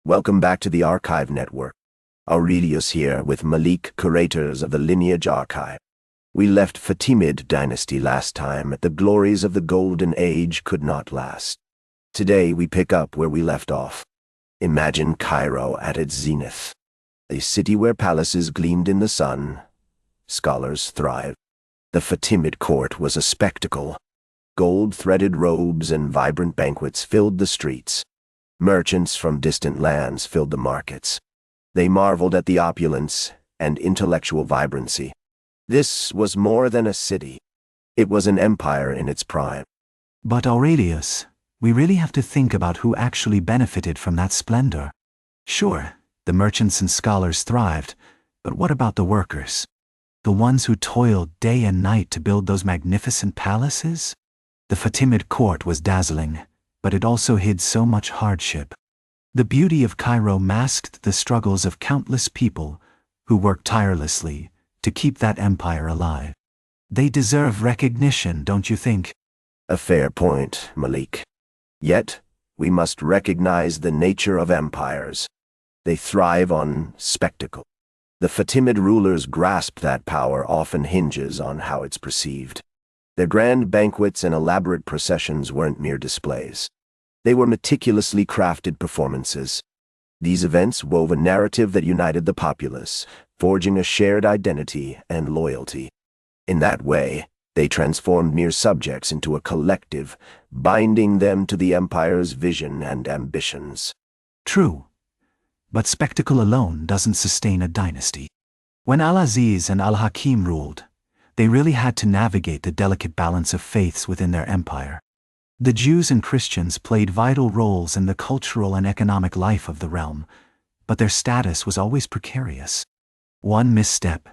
Welcome back to the Archive Network. Aurelius here with Malik, curators of the Lineage Archive. We left Fatimid Dynasty last time. The glories of the Golden Age could not last. Today we pick up where we left off. Imagine Cairo at its zenith. A city where palaces gleamed in the sun. Scholars thrived. The Fatimid court was a spectacle. Gold-threaded robes and vibrant banquets filled the streets. Merchants from distant lands filled the markets. They marveled at the opulence and intellectual vibrancy. This was more than a city. It was an empire in its prime. But Aurelius, we really have to think about who actually benefited from that splendor. Sure, the merchants and scholars thrived, but what about the workers? The ones who toiled day and night to build those magnificent palaces? The Fatimid court was dazzling, but it also hid so much hardship. The beauty of Cairo masked the struggles of countless people who worked tirelessly to keep that empire alive. They deserve recognition, don't you think? A fair point, Malik. Yet, we must recognize the nature of empires. They thrive on spectacle. The Fatimid rulers' grasp that power often hinges on how it's perceived. Their grand banquets and elaborate processions weren't mere displays. They were meticulously crafted performances. These events wove a narrative that united the populace, forging a shared identity and loyalty. In that way, they transformed mere subjects into a collective, binding them to the empire's vision and ambitions. True. But spectacle alone doesn't sustain a dynasty. When Al-Aziz and al-Hakim ruled, they really had to navigate the delicate balance of faiths within their empire. The Jews and Christians played vital roles in the cultural and economic life of the realm, but their status was always precarious. One misstep,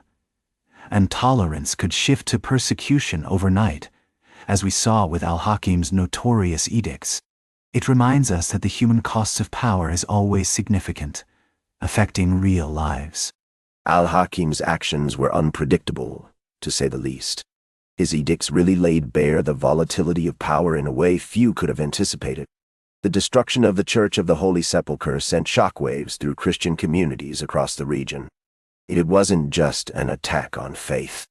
and tolerance could shift to persecution overnight, as we saw with al-Hakim's notorious edicts. It reminds us that the human cost of power is always significant, affecting real lives. Al-Hakim's actions were unpredictable, to say the least. His edicts really laid bare the volatility of power in a way few could have anticipated. The destruction of the Church of the Holy Sepulchre sent shockwaves through Christian communities across the region. It wasn't just an attack on faith.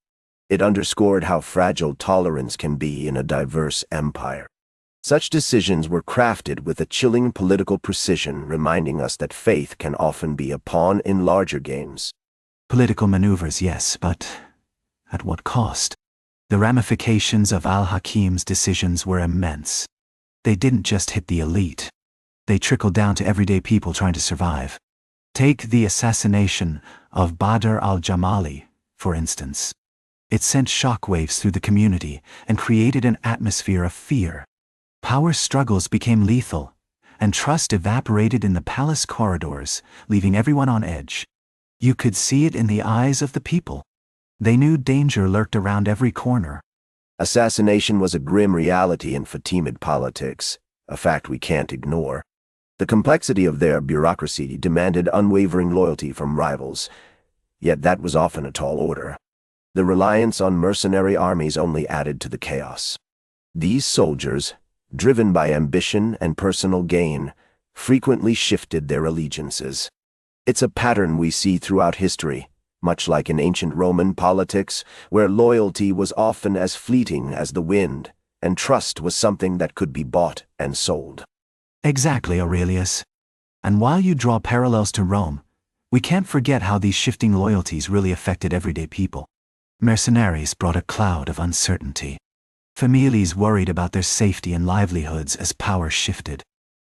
It underscored how fragile tolerance can be in a diverse empire. Such decisions were crafted with a chilling political precision, reminding us that faith can often be a pawn in larger games. Political maneuvers, yes, but at what cost? The ramifications of al-Hakim's decisions were immense. They didn't just hit the elite. They trickled down to everyday people trying to survive. Take the assassination of Badr al-Jamali, for instance. It sent shockwaves through the community and created an atmosphere of fear. Power struggles became lethal, and trust evaporated in the palace corridors, leaving everyone on edge. You could see it in the eyes of the people. They knew danger lurked around every corner. Assassination was a grim reality in Fatimid politics, a fact we can't ignore. The complexity of their bureaucracy demanded unwavering loyalty from rivals, yet that was often a tall order. The reliance on mercenary armies only added to the chaos. These soldiers, driven by ambition and personal gain, frequently shifted their allegiances. It's a pattern we see throughout history, much like in ancient Roman politics, where loyalty was often as fleeting as the wind, and trust was something that could be bought and sold. Exactly, Aurelius. And while you draw parallels to Rome, we can't forget how these shifting loyalties really affected everyday people. Mercenaries brought a cloud of uncertainty. Families worried about their safety and livelihoods as power shifted.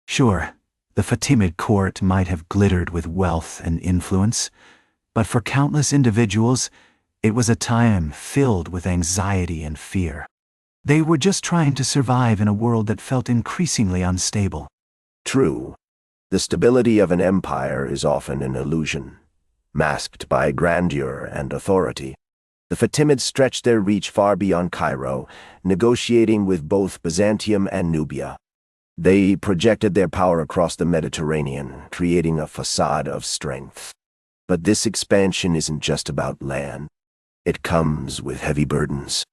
Sure, the Fatimid court might have glittered with wealth and influence, but for countless individuals, it was a time filled with anxiety and fear. They were just trying to survive in a world that felt increasingly unstable. True. The stability of an empire is often an illusion, masked by grandeur and authority. The Fatimids stretched their reach far beyond Cairo, negotiating with both Byzantium and Nubia. They projected their power across the Mediterranean, creating a facade of strength. But this expansion isn't just about land. It comes with heavy burdens.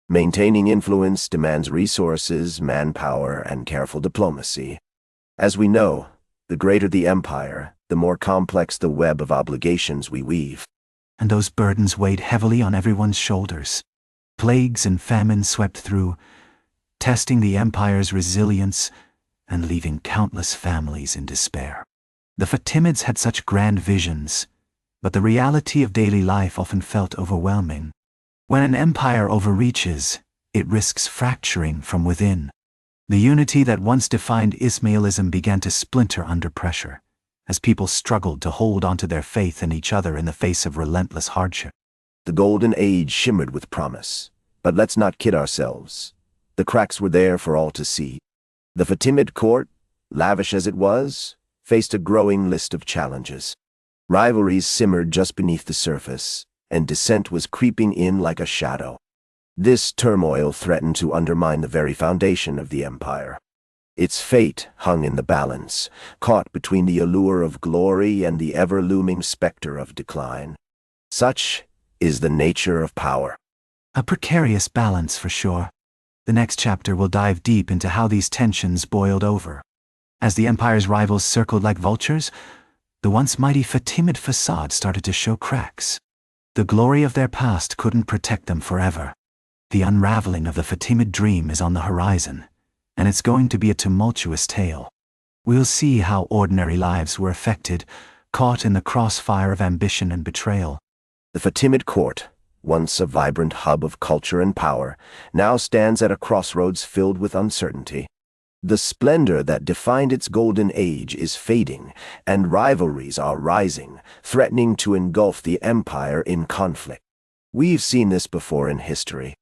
Maintaining influence demands resources, manpower, and careful diplomacy. As we know, The greater the empire, the more complex the web of obligations we weave. And those burdens weighed heavily on everyone's shoulders. Plagues and famine swept through, testing the empire's resilience and leaving countless families in despair. The Fatimids had such grand visions, but the reality of daily life often felt overwhelming. When an empire overreaches, it risks fracturing from within. The unity that once defined Ismailism began to splinter under pressure, as people struggled to hold onto their faith in each other in the face of relentless hardship. The Golden Age shimmered with promise, but let's not kid ourselves. The cracks were there for all to see. The Fatimid court, lavish as it was, faced a growing list of challenges. Rivalries simmered just beneath the surface, and dissent was creeping in like a shadow. This turmoil threatened to undermine the very foundation of the empire. Its fate hung in the balance, caught between the allure of glory and the ever-looming specter of decline. Such is the nature of power. A precarious balance for sure. The next chapter will dive deep into how these tensions boiled over. As the empire's rivals circled like vultures, the once mighty Fatimid facade started to show cracks. The glory of their past couldn't protect them forever. The unraveling of the Fatimid dream is on the horizon, and it's going to be a tumultuous tale. We'll see how ordinary lives were affected, caught in the crossfire of ambition and betrayal. The Fatimid court, once a vibrant hub of culture and power, now stands at a crossroads filled with uncertainty. The splendor that defined its golden age is fading, and rivalries are rising, threatening to engulf the empire in conflict. We've seen this before in history.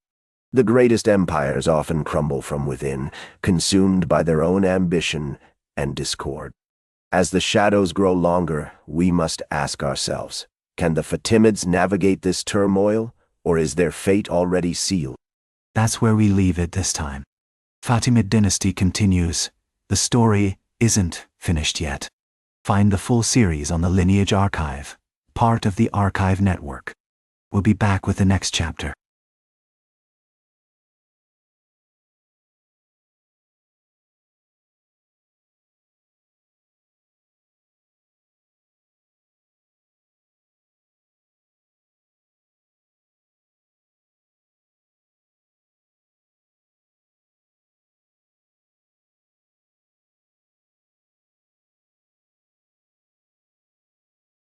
The greatest empires often crumble from within, consumed by their own ambition and discord. As the shadows grow longer, we must ask ourselves, can the Fatimids navigate this turmoil, or is their fate already sealed? That's where we leave it this time. Fatimid Dynasty continues. The story isn't finished yet. Find the full series on the Lineage archive, part of the Archive Network. We'll be back with the next chapter.